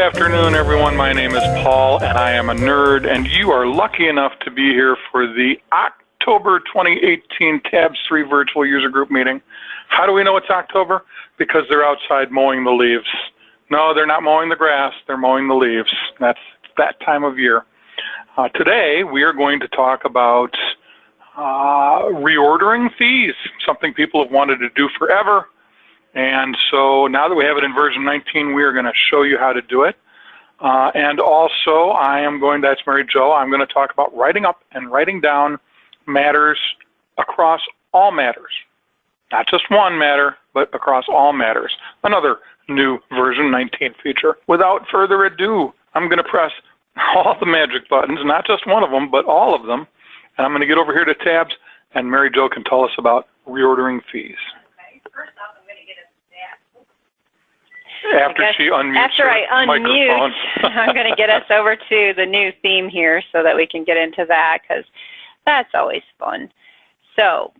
afternoon, everyone. My name is Paul, and I am a nerd, and you are lucky enough to be here for the October 2018 Tabs3 virtual user group meeting. How do we know it's October? Because they're outside mowing the leaves. No, they're not mowing the grass. They're mowing the leaves. That's that time of year. Today, we are going to talk about reordering fees, something people have wanted to do forever. And so now that we have it in version 19, we are going to show you how to do it. And also, that's Mary Jo, I'm going to talk about writing up and writing down matters across all matters. Not just one matter, but across all matters. Another new version 19 feature. Without further ado, I'm going to press all the magic buttons, not just one of them, but all of them. And I'm going to get over here to Tabs, and Mary Jo can tell us about reordering fees. Okay, first off, I'm going to get After she unmutes her microphone. I'm going to get us over to the new theme here so that we can get into that, because that's always fun. So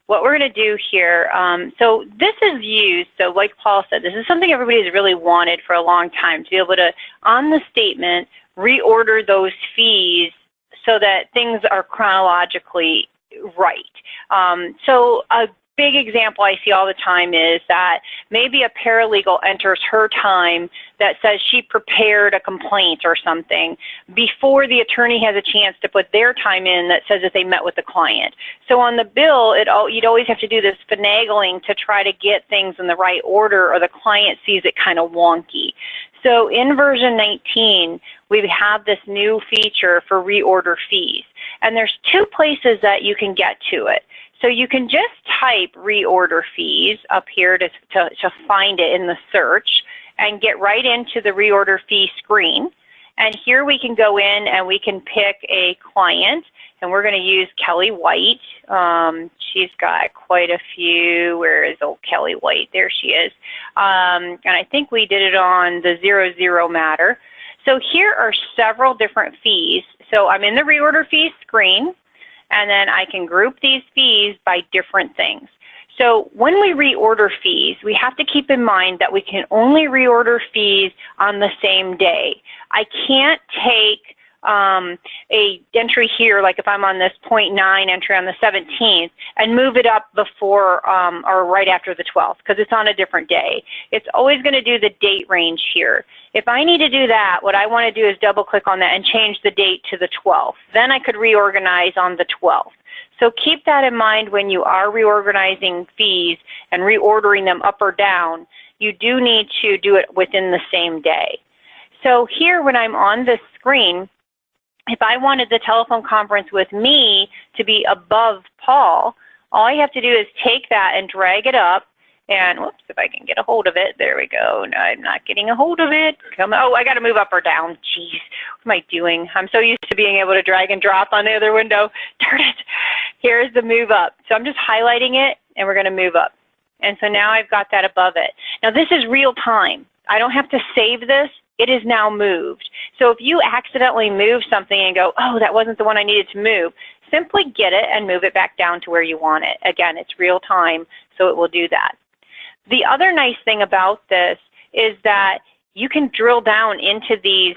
what we're going to do here, so this is used, so like Paul said, this is something everybody's really wanted for a long time, to be able to, on the statement, reorder those fees so that things are chronologically right. So a big example I see all the time is that maybe a paralegal enters her time that says she prepared a complaint or something before the attorney has a chance to put their time in that says that they met with the client. So on the bill, you'd always have to do this finagling to try to get things in the right order, or the client sees it kind of wonky. So in version 19, we have this new feature for reorder fees. And there's two places that you can get to it. So you can just type reorder fees up here to find it in the search and get right into the reorder fee screen. And here we can go in and we can pick a client, and we're going to use Kelly White. She's got quite a few. Where is old Kelly White? There she is. And I think we did it on the 00 matter. So here are several different fees. So I'm in the reorder fees screen, and then I can group these fees by different things. So when we reorder fees, we have to keep in mind that we can only reorder fees on the same day. I can't take a entry here, like if I'm on this 0.9 entry on the 17th, and move it up before or right after the 12th, because it's on a different day. It's always going to do the date range here. If I need to do that, what I want to do is double click on that and change the date to the 12th. Then I could reorganize on the 12th. So keep that in mind when you are reorganizing fees and reordering them up or down. You do need to do it within the same day. So here, when I'm on this screen, if I wanted the telephone conference with me to be above Paul, all I have to do is take that and drag it up. And whoops, if I can get a hold of it, there we go. No, I'm not getting a hold of it. Oh, I got to move up or down. Jeez, what am I doing? I'm so used to being able to drag and drop on the other window. Darn it. Here's the move up. So I'm just highlighting it, and we're going to move up. And so now I've got that above it. Now this is real time. I don't have to save this. It is now moved. So if you accidentally move something and go, oh, that wasn't the one I needed to move, simply get it and move it back down to where you want it. Again, it's real time, so it will do that. The other nice thing about this is that you can drill down into these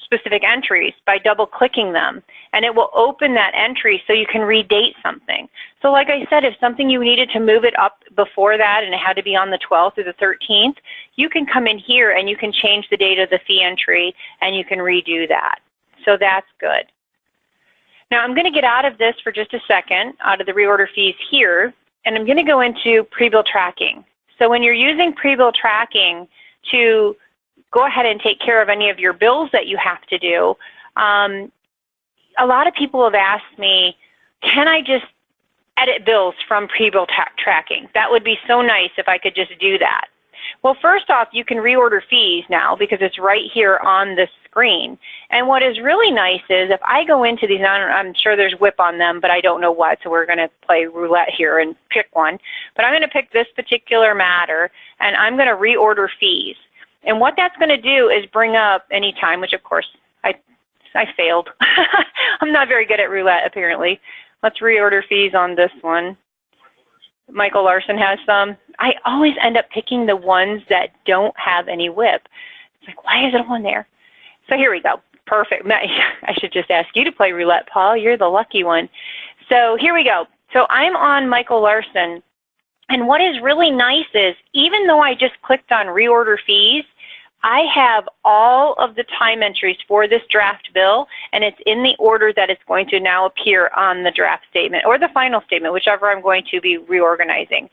specific entries by double clicking them, and it will open that entry so you can redate something. So like I said, if something you needed to move it up before that and it had to be on the 12th or the 13th, you can come in here and you can change the date of the fee entry and you can redo that. So that's good. Now I'm going to get out of this for just a second, out of the reorder fees here, and I'm going to go into pre-bill tracking. So when you're using pre-bill tracking to go ahead and take care of any of your bills that you have to do, a lot of people have asked me, can I just edit bills from pre-bill tracking? That would be so nice if I could just do that. Well, first off, you can reorder fees now because it's right here on the screen. And what is really nice is if I go into these, I'm sure there's whip on them, but I don't know what, so we're going to play roulette here and pick one. But I'm going to pick this particular matter, and I'm going to reorder fees. And what that's going to do is bring up any time, which of course I failed. I'm not very good at roulette, apparently. Let's reorder fees on this one. Michael Larson has some. I always end up picking the ones that don't have any whip. It's like, why is it on there? So here we go. Perfect. I should just ask you to play roulette, Paul. You're the lucky one. So here we go. So I'm on Michael Larson. And what is really nice is, even though I just clicked on Reorder Fees, I have all of the time entries for this draft bill, and it's in the order that it's going to now appear on the draft statement or the final statement, whichever I'm going to be reorganizing.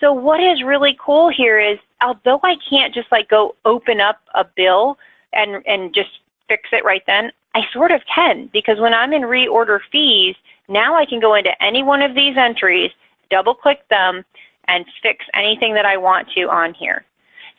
So what is really cool here is, although I can't just like go open up a bill and just fix it right then, I sort of can, because when I'm in Reorder Fees, now I can go into any one of these entries, double click them, and fix anything that I want to on here.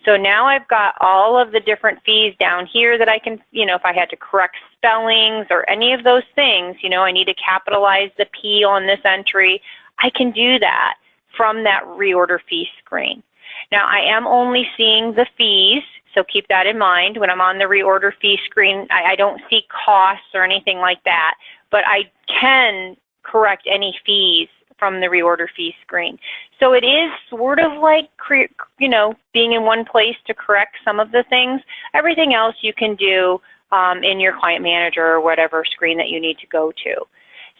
So now I've got all of the different fees down here that I can, if I had to correct spellings or any of those things, I need to capitalize the P on this entry, I can do that from that Reorder Fee screen. Now I am only seeing the fees, so keep that in mind. When I'm on the Reorder Fee screen, I don't see costs or anything like that, but I can correct any fees from the Reorder Fee screen. So it is sort of like, being in one place to correct some of the things. Everything else you can do in your Client Manager or whatever screen that you need to go to.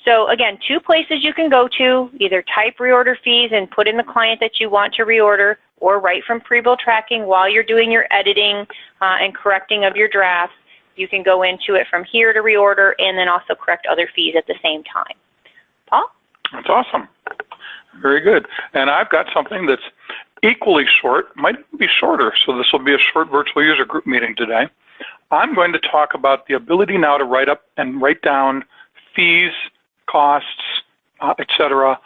So again, 2 places you can go to, either type Reorder Fees and put in the client that you want to reorder, or right from pre-bill tracking while you're doing your editing and correcting of your drafts. You can go into it from here to reorder and then also correct other fees at the same time. Paul? That's awesome. Very good. And I've got something that's equally short, might be shorter, so this will be a short virtual user group meeting today. I'm going to talk about the ability now to write up and write down fees, costs, etc.,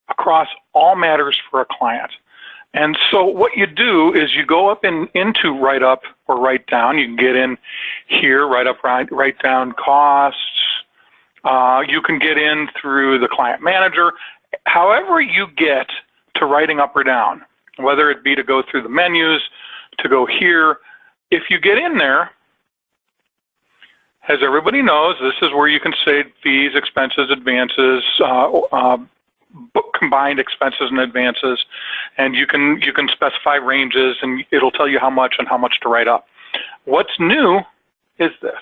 across all matters for a client. And so what you do is you go up into write up or write down. You can get in here, write up, write down costs. You can get in through the Client Manager. However you get to writing up or down, whether it be to go through the menus, to go here, if you get in there, as everybody knows, this is where you can say fees, expenses, advances, combined expenses and advances, and you can specify ranges, and it'll tell you how much and how much to write up. What's new is this.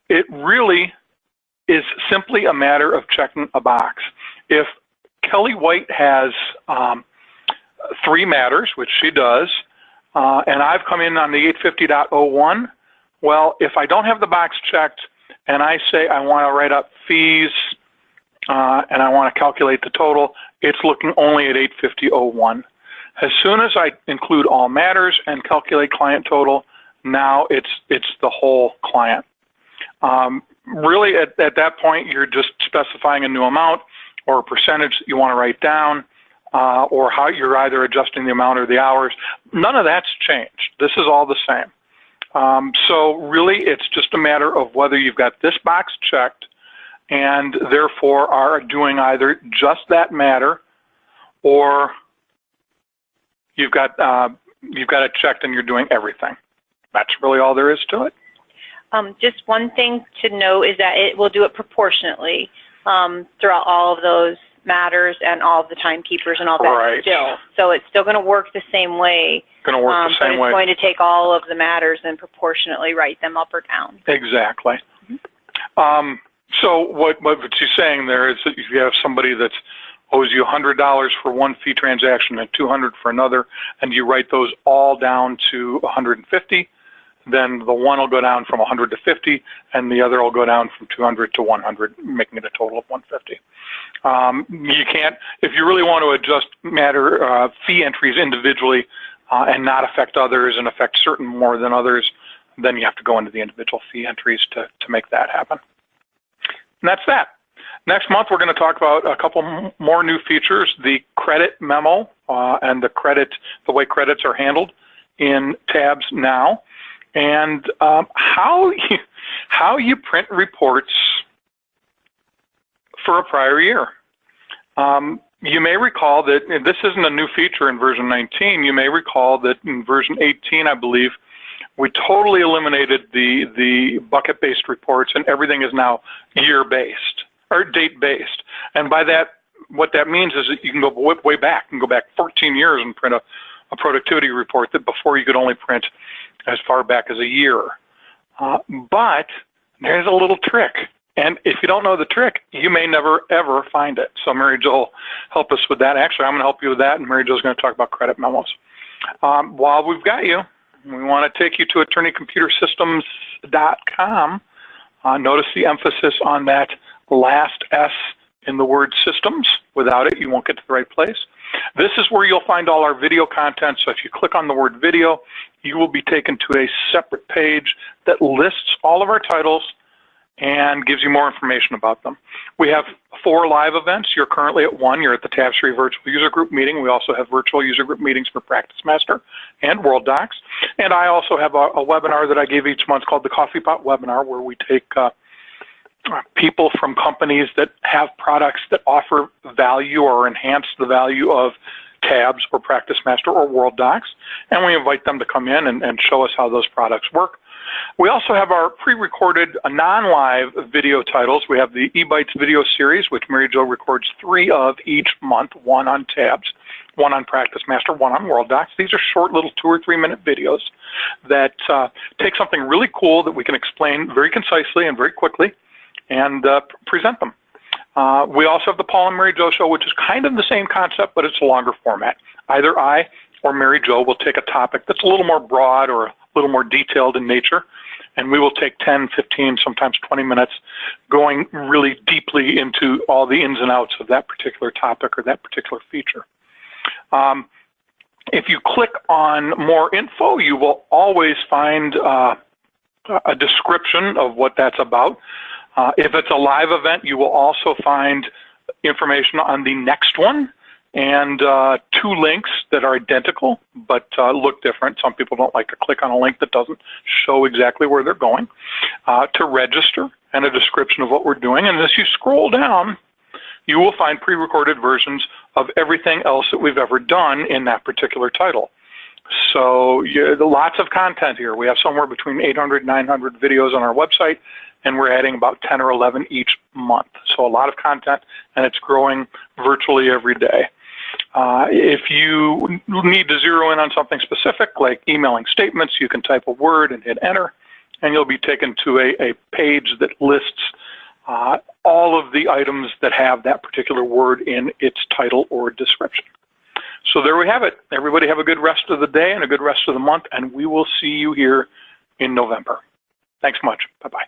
It really is simply a matter of checking a box. If Kelly White has 3 matters, which she does, and I've come in on the 850.01, well, if I don't have the box checked and I say I want to write up fees and I want to calculate the total, it's looking only at 850.01. As soon as I include all matters and calculate client total, now it's the whole client. Really, at that point, you're just specifying a new amount or a percentage that you want to write down, or how you're either adjusting the amount or the hours. None of that's changed. This is all the same. So really, it's just a matter of whether you've got this box checked and therefore are doing either just that matter, or you've got it checked and you're doing everything. That's really all there is to it. Just one thing to know is that it will do it proportionately throughout all of those matters and all of the timekeepers and all that. Right. Still. So it's still going to work the same way. Going to work the same way. But it's going to take all of the matters and proportionately write them up or down. Exactly. Mm-hmm. So what she's saying there is that if you have somebody that owes you $100 for one fee transaction and $200 for another, and you write those all down to $150, then the one will go down from 100 to 50, and the other will go down from 200 to 100, making it a total of 150. You can't, if you really want to adjust fee entries individually and not affect others and affect certain more than others, then you have to go into the individual fee entries to make that happen. And that's that. Next month, we're going to talk about a couple more new features, the credit memo and the way credits are handled in Tabs now, and how you print reports for a prior year. You may recall that this isn't a new feature in version 19. You may recall that in version 18, I believe, we totally eliminated the bucket-based reports, and everything is now year-based or date-based. And by that, what that means is that you can go way back. You can go back 14 years and print a productivity report that before you could only print as far back as a year. But there's a little trick. And if you don't know the trick, you may never, ever find it. So Mary Jo will help us with that. Actually, I'm going to help you with that, and Mary Jo is going to talk about credit memos. While we've got you, we want to take you to attorneycomputersystems.com. Notice the emphasis on that last S in the word systems. Without it, you won't get to the right place. This is where you'll find all our video content. So if you click on the word video, you will be taken to a separate page that lists all of our titles and gives you more information about them. We have 4 live events. You're currently at 1. You're at the Tabs3 virtual user group meeting. We also have virtual user group meetings for Practice Master and World Docs. And I also have a webinar that I give each month called the Coffee Pot Webinar, where we take people from companies that have products that offer value or enhance the value of Tabs or Practice Master or World Docs, and we invite them to come in and show us how those products work. We also have our pre-recorded non-live video titles. We have the eBytes video series, which Mary Jo records 3 of each month, 1 on Tabs, 1 on Practice Master, 1 on World Docs. These are short little 2 or 3 minute videos that take something really cool that we can explain very concisely and very quickly and present them. We also have the Paul and Mary Jo show, which is kind of the same concept, but it's a longer format. Either I or Mary Jo will take a topic that's a little more broad or a little more detailed in nature, and we will take 10, 15, sometimes 20 minutes going really deeply into all the ins and outs of that particular topic or that particular feature. If you click on more info, you will always find a description of what that's about. If it's a live event, you will also find information on the next one and 2 links that are identical but look different. Some people don't like to click on a link that doesn't show exactly where they're going, to register, and a description of what we're doing. And as you scroll down, you will find pre-recorded versions of everything else that we've ever done in that particular title. So lots of content here. We have somewhere between 800 and 900 videos on our website, and we're adding about 10 or 11 each month. So a lot of content, and it's growing virtually every day. If you need to zero in on something specific, like emailing statements, you can type a word and hit enter, and you'll be taken to a page that lists all of the items that have that particular word in its title or description. So there we have it. Everybody have a good rest of the day and a good rest of the month, and we will see you here in November. Thanks much. Bye-bye.